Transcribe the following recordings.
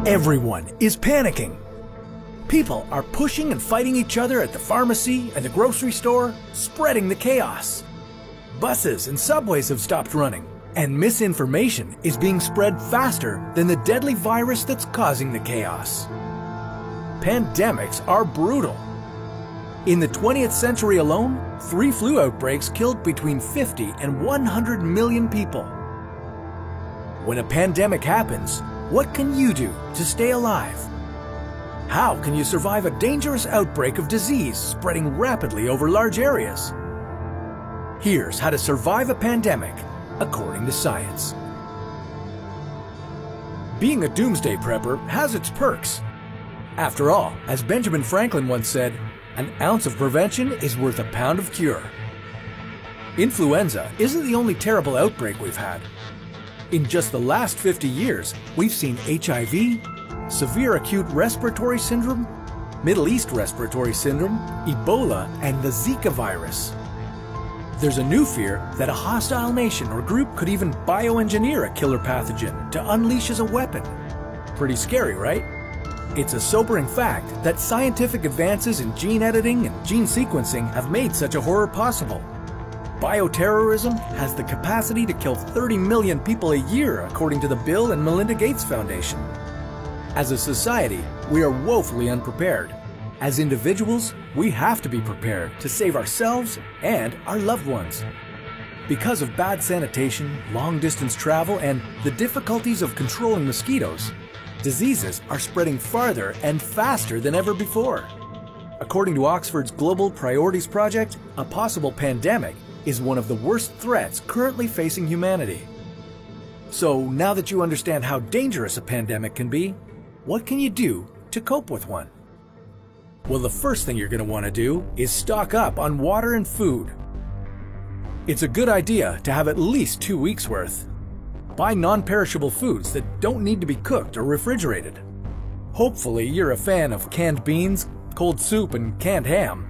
Everyone is panicking. People are pushing and fighting each other at the pharmacy and the grocery store, spreading the chaos. Buses and subways have stopped running, and misinformation is being spread faster than the deadly virus that's causing the chaos. Pandemics are brutal. In the 20th century alone, 3 flu outbreaks killed between 50 and 100 million people. When a pandemic happens, what can you do to stay alive? How can you survive a dangerous outbreak of disease spreading rapidly over large areas? Here's how to survive a pandemic, according to science. Being a doomsday prepper has its perks. After all, as Benjamin Franklin once said, an ounce of prevention is worth a pound of cure. Influenza isn't the only terrible outbreak we've had. In just the last 50 years, we've seen HIV, severe acute respiratory syndrome, Middle East respiratory syndrome, Ebola, and the Zika virus. There's a new fear that a hostile nation or group could even bioengineer a killer pathogen to unleash as a weapon. Pretty scary, right? It's a sobering fact that scientific advances in gene editing and gene sequencing have made such a horror possible. Bioterrorism has the capacity to kill 30 million people a year, according to the Bill and Melinda Gates Foundation. As a society, we are woefully unprepared. As individuals, we have to be prepared to save ourselves and our loved ones. Because of bad sanitation, long-distance travel, and the difficulties of controlling mosquitoes, diseases are spreading farther and faster than ever before. According to Oxford's Global Priorities Project, a possible pandemic is one of the worst threats currently facing humanity. So now that you understand how dangerous a pandemic can be, what can you do to cope with one? Well, the first thing you're going to want to do is stock up on water and food. It's a good idea to have at least 2 weeks' worth. Buy non-perishable foods that don't need to be cooked or refrigerated. Hopefully, you're a fan of canned beans, cold soup, and canned ham.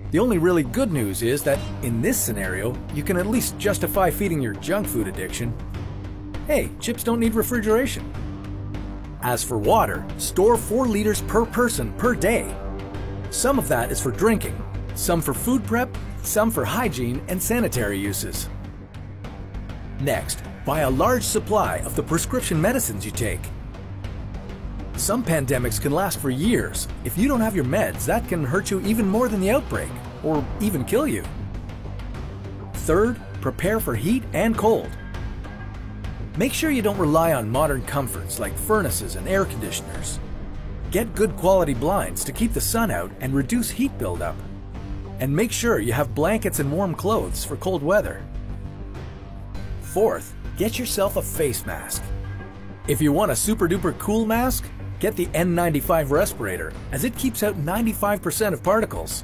The only really good news is that in this scenario, you can at least justify feeding your junk food addiction. Hey, chips don't need refrigeration. As for water, store 4 liters per person per day. Some of that is for drinking, some for food prep, some for hygiene and sanitary uses. Next, buy a large supply of the prescription medicines you take. Some pandemics can last for years. If you don't have your meds, that can hurt you even more than the outbreak, or even kill you. Third, prepare for heat and cold. Make sure you don't rely on modern comforts like furnaces and air conditioners. Get good quality blinds to keep the sun out and reduce heat buildup. And make sure you have blankets and warm clothes for cold weather. Fourth, get yourself a face mask. If you want a super duper cool mask, get the N95 respirator, as it keeps out 95% of particles.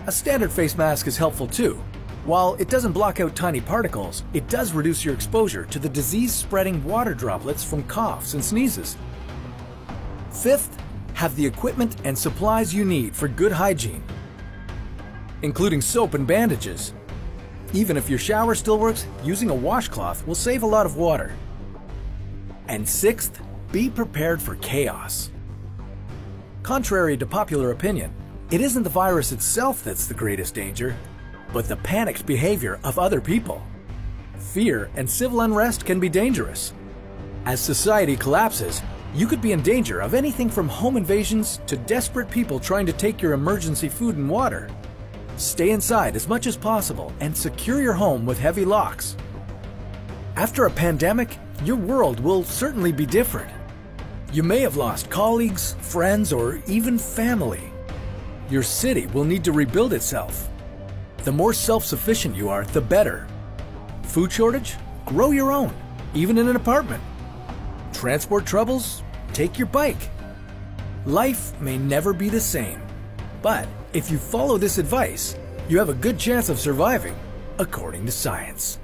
A standard face mask is helpful too. While it doesn't block out tiny particles, it does reduce your exposure to the disease-spreading water droplets from coughs and sneezes. Fifth, have the equipment and supplies you need for good hygiene, including soap and bandages. Even if your shower still works, using a washcloth will save a lot of water. And sixth, be prepared for chaos. Contrary to popular opinion, it isn't the virus itself that's the greatest danger, but the panicked behavior of other people. Fear and civil unrest can be dangerous. As society collapses, you could be in danger of anything from home invasions to desperate people trying to take your emergency food and water. Stay inside as much as possible and secure your home with heavy locks. After a pandemic, your world will certainly be different. You may have lost colleagues, friends, or even family. Your city will need to rebuild itself. The more self-sufficient you are, the better. Food shortage? Grow your own, even in an apartment. Transport troubles? Take your bike. Life may never be the same, but if you follow this advice, you have a good chance of surviving, according to science.